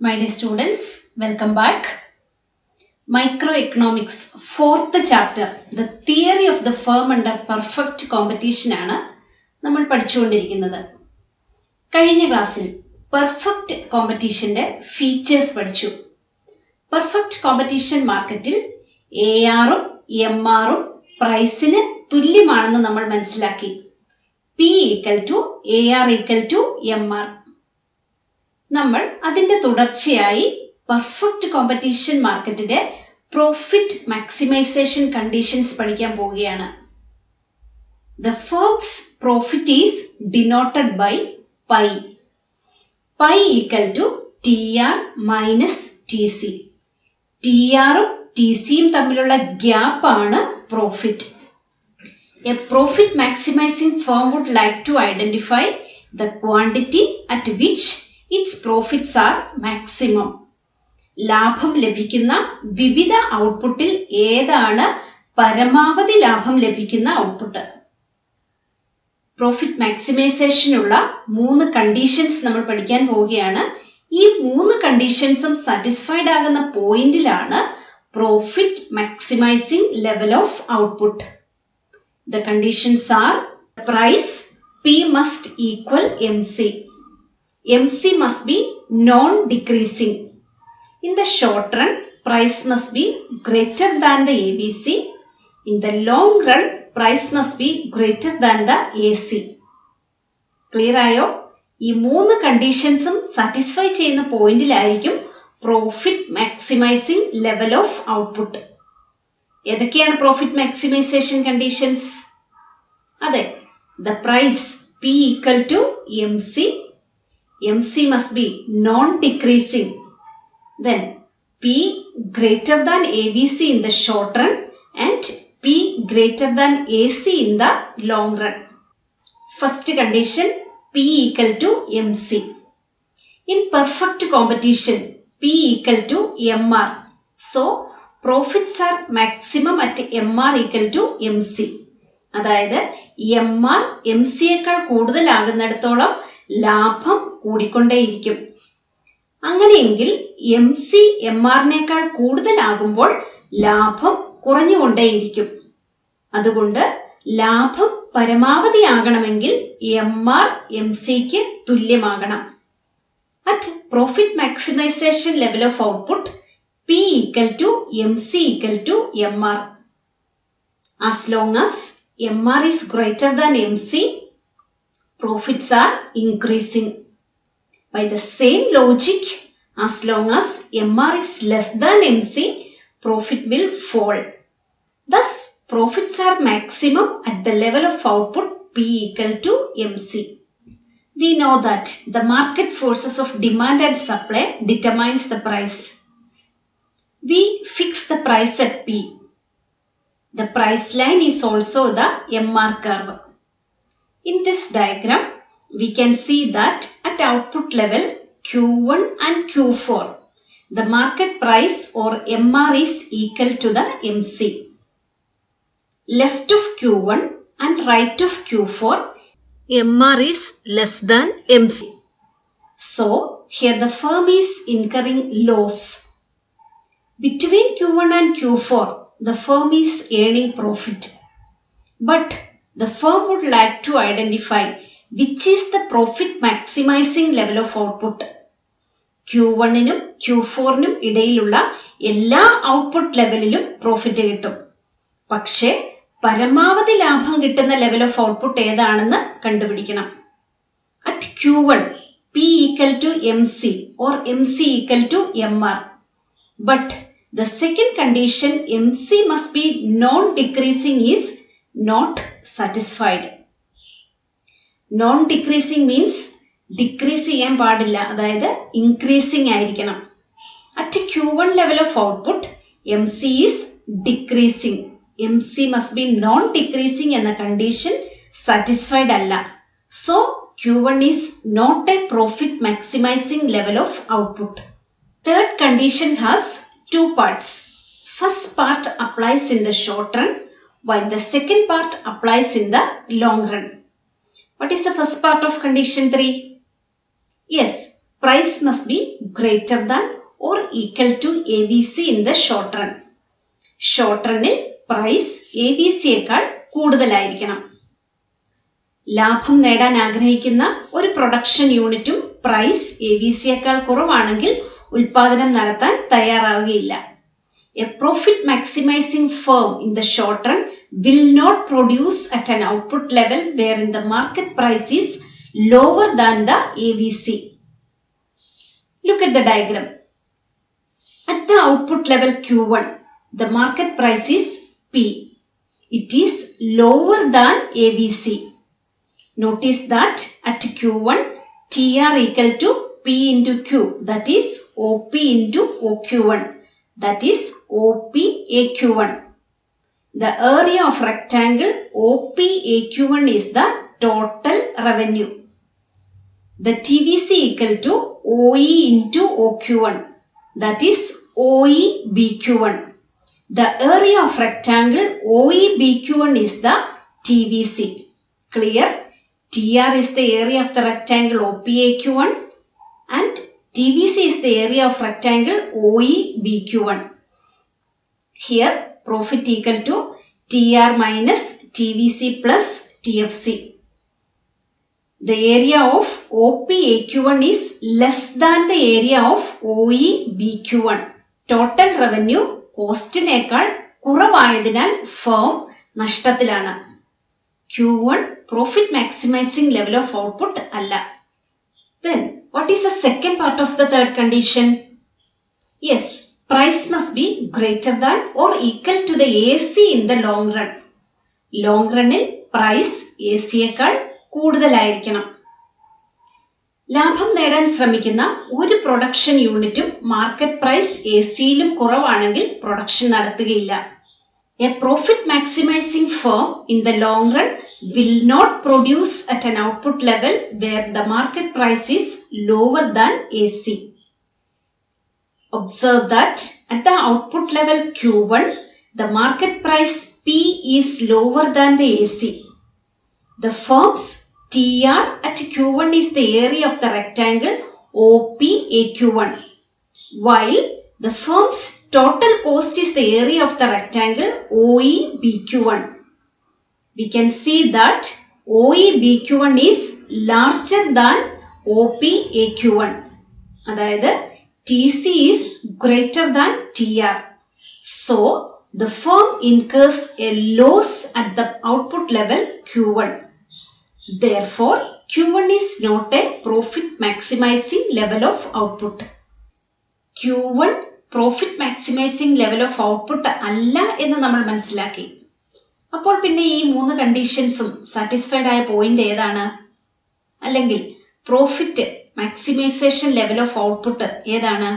My dear students, welcome back. Microeconomics, 4th chapter, the theory of the firm under perfect competition ആണ് നമ്മൾ പഠിച്ചുകൊണ്ടിരിക്കുന്നത്. കഴിഞ്ഞ ക്ലാസ്സിൽ perfect കോമ്പറ്റീഷന്റെ features പഠിച്ചു. പെർഫെക്റ്റ് കോമ്പറ്റീഷൻ മാർക്കറ്റിൽ ARഉം MRഉം പ്രൈസിന് തുല്യമാണെന്ന് നമ്മൾ മനസ്സിലാക്കി. P = AR = MR. നമ്മൾ അതിന്റെ തുടർച്ചയായി പെർഫെക്റ്റ് കോമ്പറ്റീഷൻ മാർക്കറ്റിന്റെ പ്രോഫിറ്റ് മാക്സിമൈസേഷൻ കണ്ടീഷൻസ് പഠിക്കാൻ പോവുകയാണ്. The firm's profit is denoted by pi. Pi = TR minus TC. TRഉം TCയും തമ്മിലുള്ള ഗ്യാപ്പ് ആണ് profit. A profit maximizing firm would like to identify the quantity at which its profits are maximum. ലാഭം ലഭിക്കുന്ന വിവിധ ഔട്ട്പുട്ടിൽ ഏതാണ് പരമാവധി ലാഭം ലഭിക്കുന്ന ഔട്ട്പുട്ട്? പ്രോഫിറ്റ് മാക്സിമൈസേഷനുള്ള 3 കണ്ടീഷൻസ് നമ്മൾ പഠിക്കാൻ പോവുകയാണ്. ഈ 3 കണ്ടീഷൻസും സാറ്റിസ്ഫൈഡ് ആകുന്ന പോയിന്റിലാണ് profit maximising level of output. The conditions are: price P must equal MC. MC must be non-decreasing. In the short run, price must be greater than the ABC. In the long run, price must be greater than the AC. Clear ആയോ? ഈ 3 കണ്ടീഷൻസും satisfy ചെയ്യുന്ന പോയിന്റിലായിരിക്കും profit maximising level of output. ഏതൊക്കെയാണ് profit maximisation conditions? അതെ, the price P = MC. MC must be non-decreasing. Then P greater than ABC in the short run and P greater than AC in the long run. First condition, P = MC. In perfect competition, P = MR. So, profits are maximum at MR = MC. അതായത് MR MCയേക്കാൾ കൂടുതലാകുന്നിടത്തോളം ലാഭം കൂടിക്കൊണ്ടേയിരിക്കും. അങ്ങനെയെങ്കിൽ MC MRനേക്കാൾ കൂടുതലാകുമ്പോൾ ലാഭം കുറഞ്ഞുകൊണ്ടേയിരിക്കും. അതുകൊണ്ട് ലാഭം പരമാവധിയാകണമെങ്കിൽ MR MCക്ക് തുല്യമാകണം. At profit maximisation level of output P = MC = MR. As long as MR is greater than MC, profits are increasing. By the same logic, as long as MR is less than MC, profit will fall. Thus, profits are maximum at the level of output P = MC. We know that the market forces of demand and supply determines the price. We fix the price at P. The price line is also the MR curve. In this diagram, we can see that at output level Q1 and Q4, the market price or MR is equal to the MC. Left of Q1 and right of Q4, MR is less than MC. So, here the firm is incurring loss. Between Q1 and Q4, the firm is earning profit. But the firm would like to identify which is the profit maximizing level of output. Q1നും Q4നും ഇടയിലുള്ള എല്ലാ output ലെവലിലും profit കിട്ടും. പക്ഷേ പരമാവധി ലാഭം കിട്ടുന്ന level of output ഏതാണെന്ന് കണ്ടുപിടിക്കണം. At Q1, P = MC or MC = MR. But the second condition, MC must be non-decreasing, is not satisfied. Non-decreasing means decrease ചെയ്യാൻ പാടില്ല, അതായത് increasing ആയിരിക്കണം. At Q1 level of output, MC is decreasing. MC must be non-decreasing എന്ന condition satisfied അല്ല. So, Q1 is not a profit maximizing level of output. Third condition has 2 parts. First part applies in the short run, while the second part applies in the long run. What is the first part of condition 3? Yes, price must be greater than or equal to ABC in the short run. Short റണ്ണിൽ price ABC-യേക്കാൾ കൂടുതലായിരിക്കണം. ലാഭം നേടാൻ ആഗ്രഹിക്കുന്ന ഒരു production യൂണിറ്റും price ABC-യേക്കാൾ കുറവാണെങ്കിൽ ഉൽപാദനം നടത്താൻ തയ്യാറാവുകയില്ല. A profit maximizing firm in the short run will not produce at an output level wherein the market price is lower than the ABC. Look at the diagram. At the output level Q1, the market price is P. It is lower than ABC. Notice that at Q1, TR equal to P into Q, that is OP into OQ1, that is OPAQ1. The area of rectangle OPAQ1 is the total revenue. The TVC equal to OE into OQ1, that is OEBQ1. The area of rectangle OEBQ1 is the TVC. Clear? TR is the area of the rectangle OPAQ1 and TVC is the area of rectangle OEBQ1. Here profit equal to TR minus TVC plus TFC. The area of OPAQ1 is less than the area of OEBQ1. Total revenue കോസ്റ്റിനേക്കാൾ കുറവായതിനാൽ firm നഷ്ടത്തിലാണ്. Q1 profit maximizing level of output അല്ല. Then what is the second part of the third condition? Yes, price must be greater than or equal to the AC in the long run. Long runil price AC-യേക്കാൾ കൂടുതലായിരിക്കണം. ലാഭം നേടാൻ ശ്രമിക്കുന്ന ഒരു production യൂണിറ്റും market price AC-യിലും കുറവാണെങ്കിൽ production നടത്തുകയില്ല. A profit maximizing firm in the long run will not produce at an output level where the market price is lower than AC. Observe that at the output level Q1, the market price P is lower than the AC. The firm's TR at Q1 is the area of the rectangle OPAQ1, while the firm's total cost is the area of the rectangle OEBQ1. We can see that OEBQ1 is larger than OPAQ1. അതായത് TC is greater than TR. So, the firm incurs a loss at the output level Q1. Therefore, Q1 is not a profit maximizing level of output. Q1 profit maximizing level of output അല്ല എന്ന് നമ്മൾ മനസ്സിലാക്കി. അപ്പോൾ പിന്നെ ഈ മൂന്ന് കണ്ടീഷൻസും satisfied ആയ point ഏതാണ്? അല്ലെങ്കിൽ profit maximisation level of output ഏതാണ്?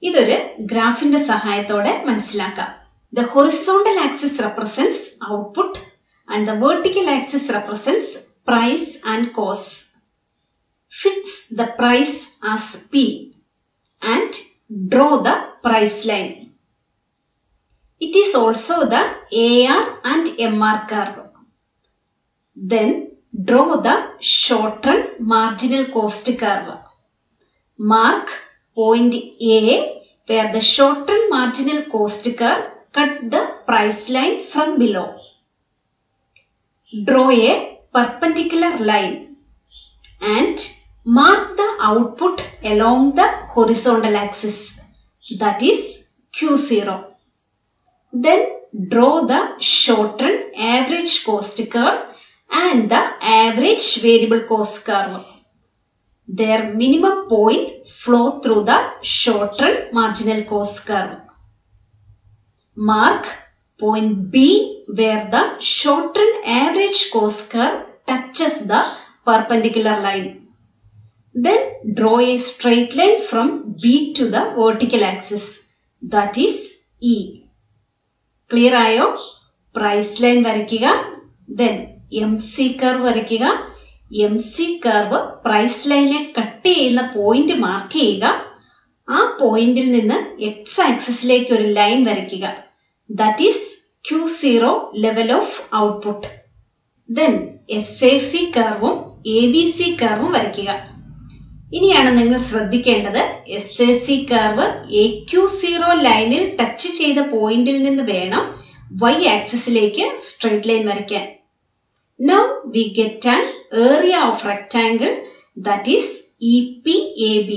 ഇതൊരു ഗ്രാഫിന്റെ സഹായത്തോടെ മനസ്സിലാക്കാം. The horizontal axis represents output and the vertical axis represents price and cost. Fix the price as P and draw the price line. It is also the AR and MR curve. Then draw the short-run marginal cost curve. Mark point A where the short-run marginal cost curve cut the price line from below. Draw a perpendicular line and mark the output along the horizontal axis, that is Q0. Then draw the short-run average cost curve and the average variable cost curve. Their minimum point flow through the short-run marginal cost curve. Mark point B where the short-run average cost curve touches the perpendicular line. Then draw a straight line from B to the vertical axis, that is E. Clear ആയോ? Price line വരയ്ക്കുക. Then MC curve വരയ്ക്കുക. MC curve price ലൈനെ cut ചെയ്യുന്ന point mark ചെയ്യുക. ആ പോയിന്റിൽ നിന്ന് X ആക്സിസിലേക്ക് ഒരു line വരയ്ക്കുക. That is Q0 level of output. Then SAC curve ABC curve വരയ്ക്കുക. ഇനിയാണ് നിങ്ങൾ ശ്രദ്ധിക്കേണ്ടത് SAC കർവ് AQ0 ലൈനിൽ ടച്ച് ചെയ്ത പോയിന്റിൽ നിന്ന് വേണം y ആക്സിസിലേക്ക് സ്ട്രെയിറ്റ് ലൈൻ വരയ്ക്കാൻ. Now we get an area of rectangle that is EPAB.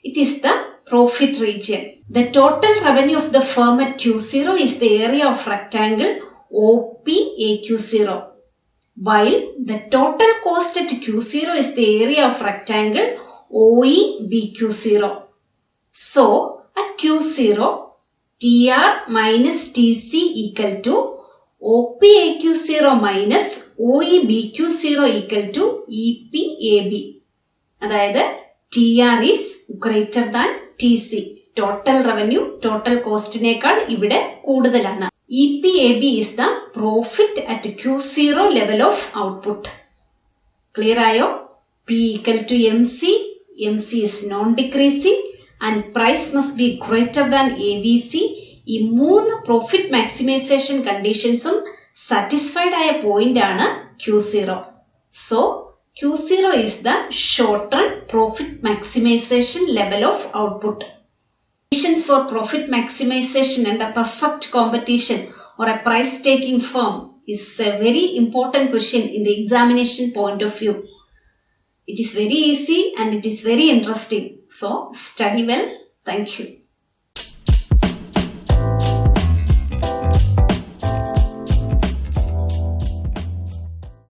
It is the profit region. The total revenue of the firm at Q0 is the area of rectangle OPAQ0, while the total cost at Q0 is the area of rectangle OEBQ0. So, at Q0, TR minus TC equal to OPAQ0 minus OEBQ0 equal to EPAB. അതായത് TR is greater than TC. Total revenue ടോട്ടൽ കോസ്റ്റിനേക്കാൾ ഇവിടെ കൂടുതലാണ്. EPAB is the profit at Q0 level of output. Clear ആയോ? P equal to MC. MC is non-decreasing and price must be greater than AVC. ഈ 3 profit maximisation കണ്ടീഷൻസും satisfied ആയ point ആണ് Q0. So Q0 is the short-run profit maximization level of output. Conditions for profit maximization and a perfect competition or a price-taking firm is a very important question in the examination point of view. It is very easy and it is very interesting. So, study well. Thank you.